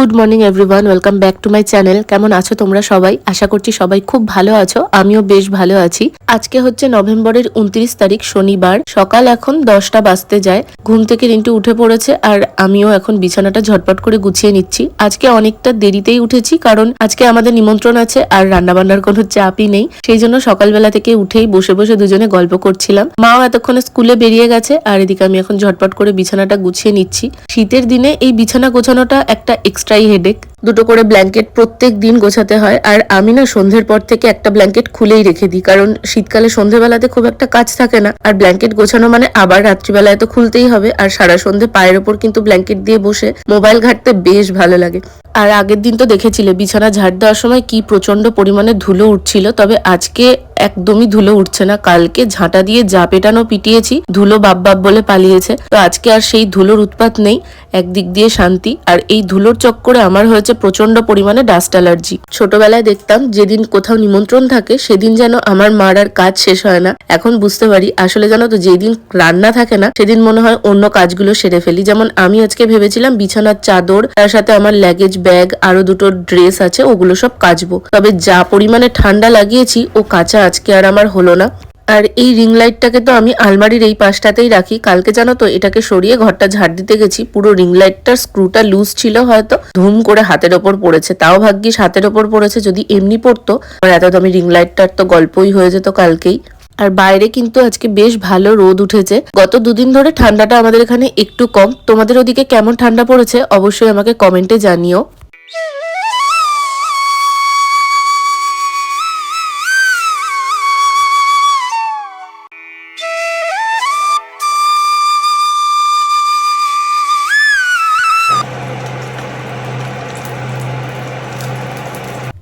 Good morning everyone, welcome back to my channel. কেমন আছো তোমরা সবাই? আশা করছি সবাই খুব ভালো আছো, আমিও বেশ ভালো আছি। আজকে হচ্ছে নভেম্বরের 29 তারিখ, শনিবার। সকাল এখন 10টা বাজতে যায়। ঘুম থেকে রিন্টু উঠে পড়েছে আর আমিও এখন বিছানাটা ঝটপট করে গুছিয়ে নিচ্ছি। আজকে অনেকটা দেরিতেই উঠেছি, কারণ আজকে আমাদের নিমন্ত্রণ আছে আর রান্নাবান্নার কোনো চাপই নেই। সেই জন্য সকালবেলা থেকে উঠেই বসে বসে দুজনে গল্প করছিলাম। মাও এতক্ষণে স্কুলে বেরিয়ে গেছে আর এদিকে আমি এখন ঝটপট করে বিছানাটা গুছিয়ে নিচ্ছি। শীতের দিনে এই বিছানা গোছানোটা একটা এক্সট্রাই হেডেক। দুটো করে ব্ল্যাঙ্কেট প্রত্যেক দিন গোছাতে হয়, আর আমি না সন্ধ্যের পর থেকে একটা ব্ল্যাঙ্কেট খুলেই রেখে দিই, কারণ শীতকালে সন্ধ্যেবেলাতে খুব একটা কাজ থাকে না। আর ব্ল্যাঙ্কেট গোছানো মানে আবার রাত্রিবেলায় তো খুলতেই হবে, আর সারা সন্ধ্যে পায়ের ওপর কিন্তু ব্ল্যাঙ্কেট দিয়ে বসে মোবাইল ঘাঁটতে বেশ ভালো লাগে। আর আগের দিন তো দেখেছিলে বিছানা ঝাড় দেওয়ার সময় কি প্রচন্ড পরিমাণে ধুলো উঠছিল, তবে আজকে একদমই ধুলো উঠছে না। কালকে ঝাঁটা দিয়ে যা পেটানো পিটিয়েছি, ধুলো বাপ বাপ বলে পালিয়েছে। তো আজকে আর সেই ধুলোর উৎপাত নেই, একদিক দিয়ে শান্তি। আর এই ধুলোর চক্করে আমার হয়েছে প্রচন্ড পরিমাণে ডাস্ট অ্যালার্জি। ছোটবেলায় দেখতাম যেদিন কোথাও নিমন্ত্রণ থাকে সেদিন যেন আমার মার আর কাজ শেষ হয় না। এখন বুঝতে পারি আসলে জানো তো, যেদিন রান্না থাকে না সেদিন মনে হয় অন্য কাজগুলো সেরে ফেলি। যেমন আমি আজকে ভেবেছিলাম বিছানার চাদর, তার সাথে আমার ল্যাগেজ ব্যাগ, আরো দুটো ড্রেস আছে, ওগুলো সব কাচবো। তবে যা পরিমাণে ঠান্ডা লাগিয়েছি, ও কাঁচা আজকে আর আমার হলো না। আর এই রিং লাইটটাকে তো আমি আলমারির এই পাশটাতেই রাখি। কালকে জানো তো এটাকে সরিয়ে ঘরটা ঝাড় দিতে গেছি, পুরো রিং লাইটটার স্ক্রুটা লুজ ছিল, হয়তো ধুম করে হাতের ওপর পড়েছে। তাও ভাগ্যিস হাতের ওপর পড়েছে, যদি এমনি পড়তো আর এত দামি রিং লাইটটার তো গল্পই হয়ে যেত কালকেই। আর বাইরে কিন্তু আজকে বেশ ভালো রোদ উঠেছে। গত দুদিন ধরে ঠান্ডাটা আমাদের এখানে একটু কম। তোমাদের ওদিকে কেমন ঠান্ডা পড়েছে অবশ্যই আমাকে কমেন্টে জানিও।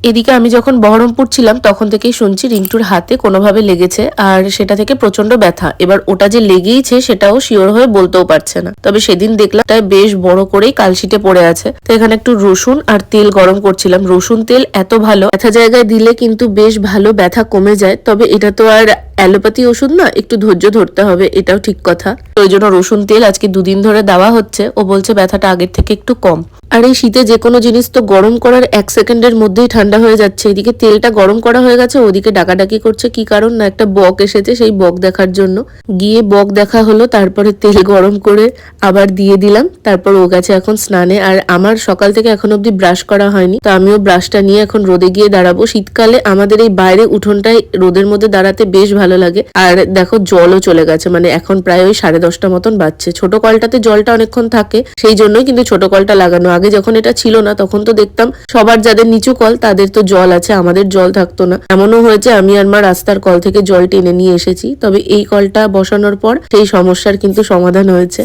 এদিকে আমি যখন বহরমপুর ছিলাম তখন থেকেই শুনছি রিন্টুর হাতে কোনোভাবে লেগেছে, আর সেটা থেকে প্রচন্ড ব্যথা। এবার ওটা যে লেগেইছে সেটাও শিওর হয়ে বলতেও পারছে না। তবে সেদিন দেখলাম তাই বেশ বড় করেই কালশিটে পড়ে আছে। তো এখানে একটু রসুন আর তেল গরম করছিলাম। রসুন তেল এত ভালো, ব্যথা জায়গায় দিলে কিন্তু বেশ ভালো ব্যথা কমে যায়। তবে এটা তো আর অ্যালোপ্যাথি ওষুধ না, একটু ধৈর্য ধরতে হবে, এটাও ঠিক কথা। তো ওই জন্য রসুন তেল আজকে দুদিন ধরে দেওয়া হচ্ছে। ও বলছে ব্যথাটা আগের থেকে একটু কম। আর এই শীতে যে কোনো জিনিস তো গরম করার 1 সেকেন্ডের মধ্যেই ঠান্ডা হয়ে যাচ্ছে। এদিকে তেলটা গরম করা হয়ে গেছে, ওদিকে ডাকাডাকি করছে। কি কারণ না, একটা বক এসেছে সেই বক দেখার জন্য। গিয়ে বক দেখা হলো, তারপরে তেল গরম করে আবার দিয়ে দিলাম। তারপর ও গেছে এখন স্নানে। আর আমার সকাল থেকে এখন অব্দি ব্রাশ করা হয়নি, তো আমিও ব্রাশটা নিয়ে এখন রোদে গিয়ে দাঁড়াবো। শীতকালে আমাদের এই বাইরে উঠোনটায় রোদের মধ্যে দাঁড়াতে বেশ ভালো লাগে। আর দেখো জলও চলে গেছে, মানে এখন প্রায় ওই 10:30 মতন বাজছে। ছোট কলটাতে জলটা অনেকক্ষণ থাকে, সেই জন্যই কিন্তু ছোট কলটা লাগানো। আগে যখন এটা ছিল না তখন তো দেখতাম সবার যাদের নিচু কল তাদের তো জল আছে, আমাদের জল থাকতো না। এমনও হয়েছে আমি আর মা রাস্তার কল থেকে জল টেনে নিয়ে এসেছি। তবে এই কলটা বসানোর পর সেই সমস্যার কিন্তু সমাধান হয়েছে।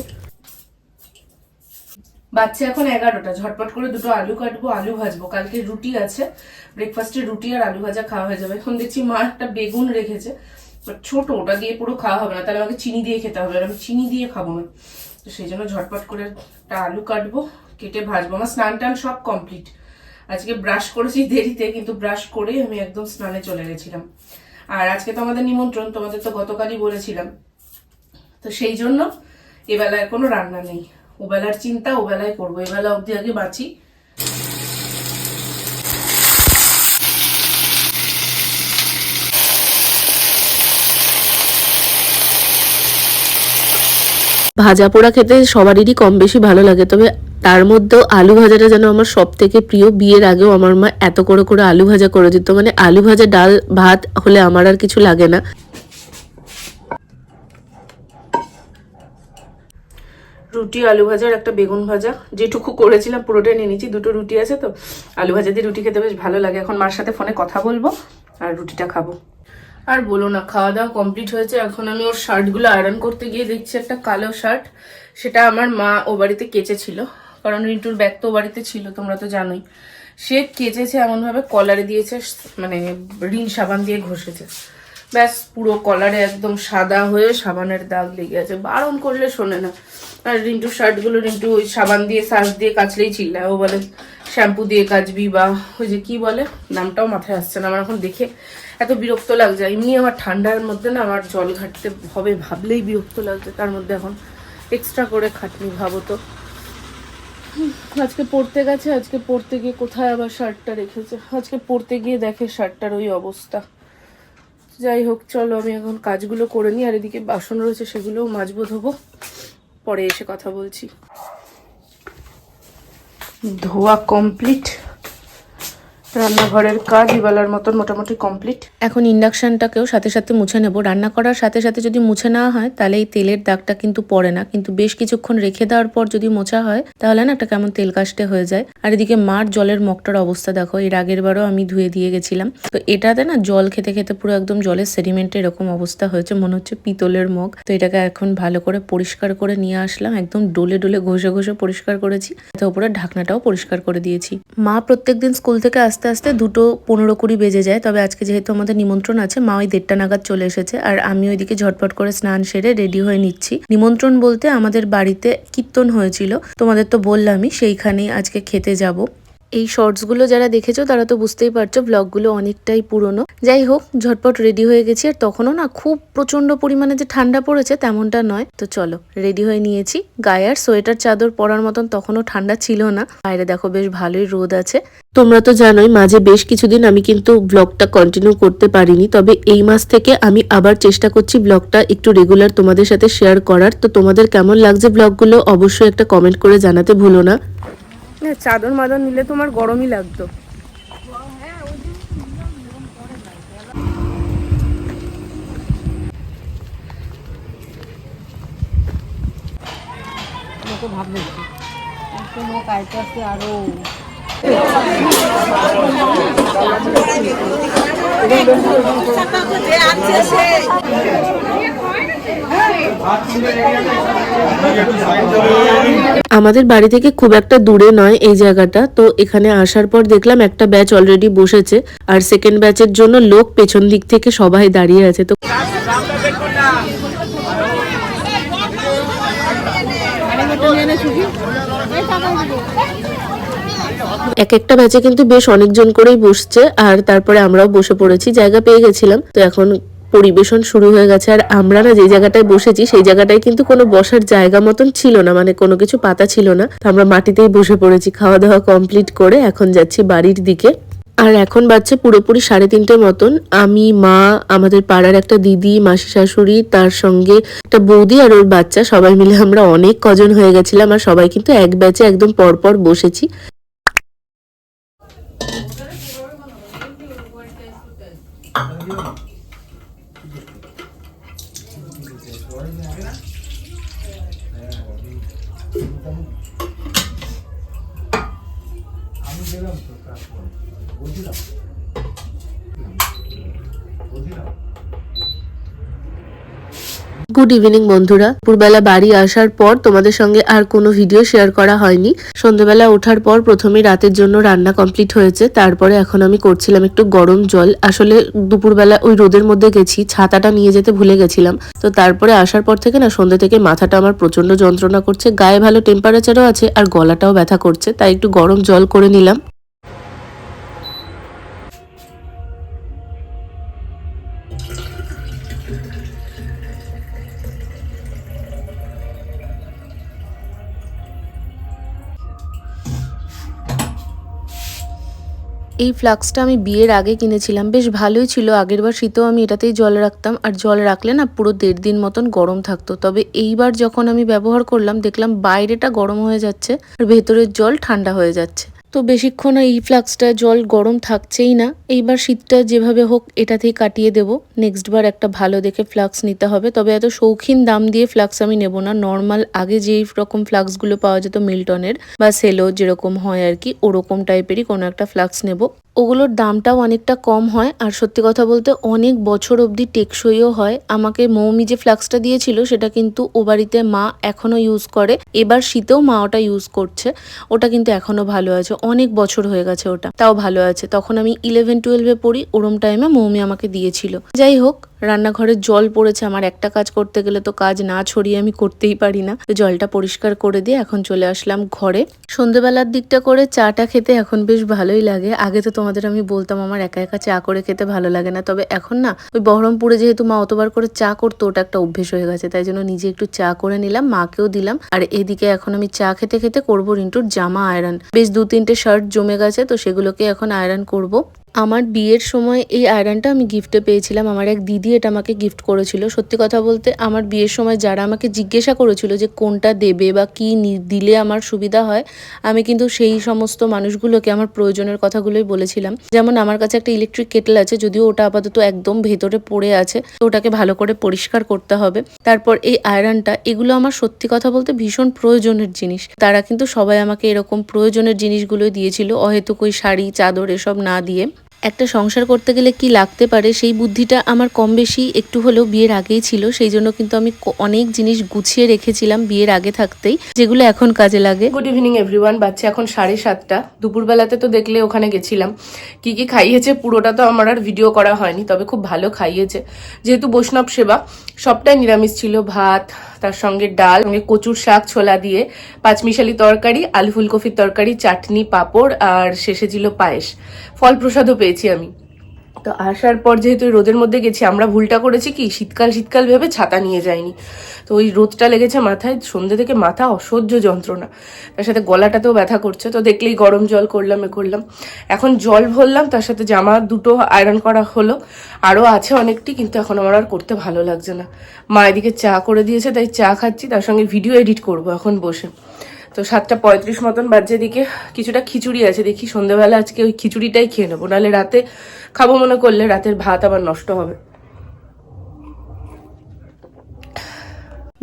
বাচ্চা এখন 11টা, ঝটপট করে দুটো আলু কাটবো, আলু ভাজবো। কালকে রুটি আছে, ব্রেকফাস্টে রুটি আর আলু ভাজা খাওয়া হয়ে যাবে। এখন দেখছি মা একটা বেগুন রেখেছে, ছোট, ওটা দিয়ে পুরো খাওয়া হবে না, তাহলে আমাকে চিনি দিয়ে খেতে হবে, আর আমি চিনি দিয়ে খাবো না। তো সেই জন্য ঝটপট করে একটা আলু কাটবো, কেটে ভাজবো। আমার স্নান টান সব কমপ্লিট। আজকে ব্রাশ করেছি দেরিতে, কিন্তু ব্রাশ করে আমি একদম স্নানে চলে গেছিলাম। আর আজকে তো আমাদের নিমন্ত্রণ, তোমাদের তো গতকালই বলেছিলাম। তো সেই জন্য এবেলায় কোনো রান্না নেই। ওবেলার চিন্তা ওবেলায় করবো, এবেলা অবধি আগে বাঁচি। ভাজা পোড়া খেতে সবারই কম বেশি ভালো লাগে, তবে তার মধ্যেও আলু ভাজাটা যেন আমার সব থেকে প্রিয়। বিয়ের আগেও আমার মা এত করে করে আলু ভাজা করে দিত, মানে আলু ভাজা ডাল ভাত হলে আমার আর কিছু লাগে না। রুটি, আলু ভাজা আর একটা বেগুন ভাজা, যেটুকু করেছিলাম পুরোটাই নিয়ে নিচ্ছি। দুটো রুটি আছে তো, আলু ভাজা দিয়ে রুটি খেতে বেশ ভালো লাগে। এখন মার সাথে ফোনে কথা বলবো আর রুটিটা খাবো। আর বলো না, খাওয়া দাওয়া কমপ্লিট হয়েছে। এখন আমি ওর শার্টগুলো আয়রন করতে গিয়ে দেখছি একটা কালো শার্ট, সেটা আমার মা ও বাড়িতে কেচেছিল, কারণ রিন্টুর ব্যাগ তো ও বাড়িতে ছিল, তোমরা তো জানোই। সে কেচেছে এমনভাবে কলারে দিয়েছে, মানে রিন সাবান দিয়ে ঘষেছে, ব্যাস পুরো কলারে একদম সাদা হয়ে সাবানের দাগ লেগে আছে। বারণ করলে শোনে না। আর রিন্টুর শার্টগুলো রিন্টু ওই সাবান দিয়ে সার্ফ দিয়ে কাচলেই চিল্লায়। ও বলে শ্যাম্পু দিয়ে কাচবি, বা ওই যে কি বলে নামটাও মাথায় আসছে না আমার এখন, দেখে এত বিরক্ত লাগছে। এমনি আমার ঠান্ডার মধ্যে না আমার জল ঘাটতে হবে ভাবলেই বিরক্ত লাগছে, তার মধ্যে এখন এক্সট্রা করে খাটনি, ভাবো তো। আজকে পড়তে গেছে, আজকে পড়তে গিয়ে কোথায় আবার শার্টটা রেখেছে, আজকে পড়তে গিয়ে দেখে শার্টটার ওই অবস্থা। যাই হোক, চলো আমি এখন কাজগুলো করে নিই, আর এদিকে বাসন রয়েছে সেগুলোও মাজবো ধোবো, পরে এসে কথা বলছি। ধোয়া কমপ্লিট, রান্নাঘরের কাজ এবেলার মতন মোটামুটি কমপ্লিট। এখন ইন্ডাকশনটাকেও সাথে সাথে মুছে নেব। রান্না করার সাথে সাথে যদি মুছে নেওয়া হয় তাহলে এই তেলের দাগটা কিন্তু পড়ে না, কিন্তু বেশ কিছুক্ষণ রেখে দেওয়ার পর যদি মোছা হয় তাহলে না একটা কেমন তেল কাস্টে হয়ে যায়। আর এদিকে মার জলের মগটার অবস্থা দেখো, এর আগের বারও আমি ধুয়ে দিয়ে গেছিলাম, তো এটাতে না জল খেতে খেতে পুরো একদম জলের সেডিমেন্টে এরকম অবস্থা হয়েছে, মনে হচ্ছে পিতলের মগ। তো এটাকে এখন ভালো করে পরিষ্কার করে নিয়ে আসলাম, একদম ডলে ডলে ঘষে ঘষে পরিষ্কার করেছি, তাতে উপরে ঢাকনাটাও পরিষ্কার করে দিয়েছি। মা প্রত্যেকদিন স্কুল থেকে আস্তে আস্তে 2:15-20 বেজে যায়, তবে আজকে যেহেতু আমাদের নিমন্ত্রণ আছে মা ওই 1:30 নাগাদ চলে এসেছে, আর আমি ওইদিকে ঝটপট করে স্নান সেরে রেডি হয়ে নিচ্ছি। নিমন্ত্রণ বলতে আমাদের বাড়িতে কীর্তন হয়েছিল, তোমাদের তো বললামই, সেইখানেই আজকে খেতে যাব। এই শর্টসগুলো যারা দেখেছো তারা তো বুঝতেই পারছো ব্লগগুলো অনেকটাই পুরনো। যাই হোক, ঝটপট রেডি হয়ে গেছি, আর তখনও না খুব প্রচন্ড পরিমাণে যে ঠান্ডা পড়েছে তেমনটা নয়। তো চলো রেডি হয়ে নিয়েছি, গায়ে আর সোয়েটার চাদর পরার মতন তখনও ঠান্ডা ছিল না, বাইরে দেখো বেশ ভালোই রোদ আছে। তোমরা তো জানোই মাঝে বেশ কিছুদিন আমি কিন্তু ব্লগটা কন্টিনিউ করতে পারিনি, তবে এই মাস থেকে আমি আবার চেষ্টা করছি ব্লগটা একটু রেগুলার তোমাদের সাথে শেয়ার করার। তো তোমাদের কেমন লাগছে ব্লগগুলো অবশ্যই একটা কমেন্ট করে জানাতে ভুলো না। চাদর মাদর নিলে তোমার গরমই লাগতো। আরো আমাদের বাড়ি থেকে খুব একটা দূরে নয় এই জায়গাটা, তো এখানে আসার পর দেখলাম একটা ব্যাচ অলরেডি বসেছে, আর সেকেন্ড ব্যাচের জন্য লোক পেছন দিক থেকে সবাই দাঁড়িয়ে আছে। তো এক একটা ব্যাচে কিন্তু বেশ অনেকজন করেই বসছে, আর তারপরে আমরাও বসে পড়েছি, জায়গা পেয়ে গেছিলাম। তো এখন পরিবেশন শুরু হয়ে গেছে, আর আমরা না যে জায়গাটায় বসেছি সেই জায়গাটায় কিন্তু কোনো বসার জায়গা মতন ছিল না, মানে কোনো কিছু পাতা ছিল না, তো আমরা মাটিতেই বসে পড়েছি। খাওয়া দাওয়া কমপ্লিট করে এখন যাচ্ছি বাড়ির দিকে। আর এখন বাজছে পুরোপুরি 3:30 মতন। আমি, মা, আমাদের পাড়ার একটা দিদি, মাসি শাশুড়ি, তার সঙ্গে একটা বৌদি আর ওর বাচ্চা, সবাই মিলে আমরা অনেক কজন হয়ে গেছিলাম, আর সবাই কিন্তু এক ব্যাচে একদম পরপর বসেছি। গুড ইভিনিং বন্ধুরা। দুপুরবেলা বাড়ি আসার পর তোমাদের সঙ্গে আর কোনো ভিডিও শেয়ার করা হয়নি। সন্ধ্যাবেলা ওঠার পর প্রথমে রাতের জন্য রান্না কমপ্লিট হয়েছে, তারপরে এখন আমি করছিলাম একটু গরম জল। আসলে দুপুরবেলা ওই রোদের মধ্যে গেছি, ছাতাটা নিয়ে যেতে ভুলে গেছিলাম, তো তারপরে আসার পর থেকে না সন্ধ্যে থেকে মাথাটা আমার প্রচন্ড যন্ত্রণা করছে, গায়ে ভালো টেম্পারেচারও আছে আর গলাটাও ব্যথা করছে, তাই একটু গরম জল করে নিলাম। এই ফ্লাক্সটা আমি বিয়ের আগে কিনেছিলাম, বেশ ভালোই ছিল। আগেরবার শীতেও আমি এটাতেই জল রাখতাম, আর জল রাখলে না পুরো 1.5 দিন মতন গরম থাকতো। তবে এইবার যখন আমি ব্যবহার করলাম দেখলাম বাইরেটা গরম হয়ে যাচ্ছে আর ভেতরের জল ঠান্ডা হয়ে যাচ্ছে। তো বেশিক্ষণ এই ফ্লাক্সটা জল গরম থাকছেই না। এইবার শীতটা যেভাবে হোক এটাতেই কাটিয়ে দেব। নেক্সট বার একটা ভালো দেখে ফ্লাক্স নিতে হবে, তবে এত শৌখিন দাম দিয়ে ফ্লাক্স আমি নেব না। নর্মাল আগে যেই রকম ফ্লাক্সগুলো পাওয়া যেত মিল্টনের বা সেলো যেরকম হয় আর কি, ওরকম টাইপেরই কোনো একটা ফ্লাক্স নেব। ওগুলোর দামটাও অনেকটা কম হয়, আর সত্যি কথা বলতে অনেক বছর অবধি টেকসইও হয়। আমাকে মৌমি যে ফ্লাক্সটা দিয়েছিল সেটা কিন্তু ও বাড়িতে মা এখনো ইউজ করে, এবার শীতেও মা ওটা ইউজ করছে। ওটা কিন্তু এখনো ভালো আছে, অনেক বছর হয়ে গেছে ওটা, তাও ভালো আছে। তখন আমি 11-12-এ পড়ি, ওরম টাইমে মৌমি আমাকে দিয়েছিল। যাই হোক, রান্নাঘরে জল পড়েছে, আমার একটা কাজ করতে গেলে তো কাজ না ছড়িয়ে আমি করতেই পারি না। তো জলটা পরিষ্কার করে দিয়ে এখন চলে আসলাম ঘরে। সন্ধ্যেবেলার দিকটা করে চাটা খেতে এখন বেশ ভালোই লাগে। আগে তো তোমাদের আমি বলতাম আমার একা একা চা করে খেতে ভালো লাগে না, তবে এখন না ওই বহরমপুরে যেহেতু মা অতবার করে চা করতো ওটা একটা অভ্যেস হয়ে গেছে, তাই জন্য নিজে একটু চা করে নিলাম, মাকেও দিলাম। আর এদিকে এখন আমি চা খেতে খেতে করবো রিন্টুর জামা আয়রন। বেশ 2-3টে শার্ট জমে গেছে, তো সেগুলোকে এখন আয়রন করব। আমার বিয়ের সময় এই আয়রনটা আমি গিফটে পেয়েছিলাম, আমার এক দিদি এটা আমাকে গিফট করেছিল। সত্যি কথা বলতে আমার বিয়ের সময় যারা আমাকে জিজ্ঞাসা করেছিল যে কোনটা দেবে বা কি দিলে আমার সুবিধা হয়, আমি কিন্তু সেই সমস্ত মানুষগুলোকে আমার প্রয়োজনের কথাগুলোই বলেছিলাম। যেমন আমার কাছে একটা ইলেকট্রিক কেটল আছে, যদিও ওটা আপাতত একদম ভেতরে পড়ে আছে, তো ওটাকে ভালো করে পরিষ্কার করতে হবে। তারপর এই আয়রনটা, এগুলো আমার সত্যি কথা বলতে ভীষণ প্রয়োজনের জিনিস। তারা কিন্তু সবাই আমাকে এরকম প্রয়োজনের জিনিসগুলোই দিয়েছিল, অহেতুক ওই শাড়ি চাদর এসব না দিয়ে। একটা সংসার করতে গেলে কি লাগতে পারে সেই বুদ্ধিটা আমার কম বেশি একটু হলেও বিয়ের আগেই ছিল, সেই জন্য কিন্তু আমি অনেক জিনিস গুছিয়ে রেখেছিলাম বিয়ের আগে থাকতেই, যেগুলো এখন কাজে লাগে। গুড ইভিনিং এভরিওয়ান, বাচ্চা এখন 7:30। দুপুরবেলাতে তো দেখলে ওখানে গেছিলাম, কি কি খাইয়েছে পুরোটা তো আমার আর ভিডিও করা হয়নি, তবে খুব ভালো খাইয়েছে। যেহেতু বৈষ্ণব সেবা, সবটাই নিরামিষ ছিল, ভাত, তার সঙ্গে ডাল, সঙ্গে কচুর শাক ছোলা দিয়ে, পাঁচমিশালি তরকারি, আলু ফুলকপির তরকারি, চাটনি, পাঁপড়, আর শেষে ছিল পায়েস। ফল প্রসাদও পেয়েছি আমি। তো আসার পর যেহেতু রোদের মধ্যে গেছি, আমরা ভুলটা করেছি কি শীতকাল শীতকাল ভেবে ছাতা নিয়ে যাইনি, তো ওই রোদটা লেগেছে মাথায়, সন্ধ্যে থেকে মাথা অসহ্য যন্ত্রণা, তার সাথে গলাটাতেও ব্যথা করছে। তো দেখলেই গরম জল করলাম, এখন জল ভরলাম, তার সাথে জামা দুটো আয়রন করা হলো, আরও আছে অনেকটি, কিন্তু এখন আমার আর করতে ভালো লাগছে না। মা এদিকে চা করে দিয়েছে, তাই চা খাচ্ছি, তার সঙ্গে ভিডিও এডিট করব এখন বসে। তো 7:35 মতন বাজে, দিকে কিছুটা খিচুড়ি আছে, দেখি সন্ধ্যাবেলা আজকে ওই খিচুড়িটাই খেয়ে নেবো, নাহলে রাতে খাবো মনে করলে রাতের ভাত আবার নষ্ট হবে।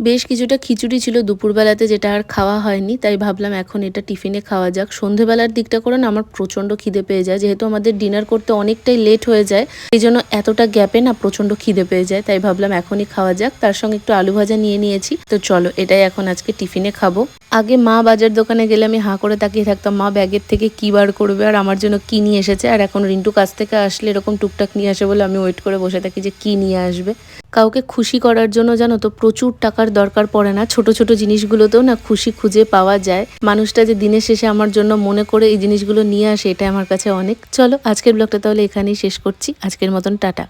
বেশ কিছুটা খিচুড়ি ছিল দুপুরবেলাতে, যেটা আর খাওয়া হয়নি, তাই ভাবলাম এখন এটা টিফিনে খাওয়া যাক। সন্ধেবেলার দিকটা করে না আমার প্রচণ্ড খিদে পেয়ে যায়, যেহেতু আমাদের ডিনার করতে অনেকটাই লেট হয়ে যায়, এই জন্য এতটা গ্যাপে না প্রচণ্ড খিদে পেয়ে যায়, তাই ভাবলাম এখনই খাওয়া যাক। তার সঙ্গে একটু আলু ভাজা নিয়ে নিয়েছি, তো চলো এটাই এখন আজকে টিফিনে খাবো। আগে মা বাজার দোকানে গেলে আমি হাঁ করে তাকিয়ে থাকতাম মা ব্যাগের থেকে কি বার করবে আর আমার জন্য কি নিয়ে এসেছে, আর এখন রিন্টু কাছ থেকে আসলে এরকম টুকটাক নিয়ে আসে বলে আমি ওয়েট করে বসে থাকি যে কি নিয়ে আসবে। কাউকে খুশি করার জন্য জানো তো প্রচুর টাকার দরকার পড়ে না, ছোট ছোট জিনিসগুলোতেও না খুশি খুঁজে পাওয়া যায়। মানুষটা যে দিনের শেষে আমার জন্য মনে করে এই জিনিসগুলো নিয়ে আসে, এটা আমার কাছে অনেক। চলো আজকের ব্লগটা তাহলে এখানেই শেষ করছি, আজকের মতন টাটা।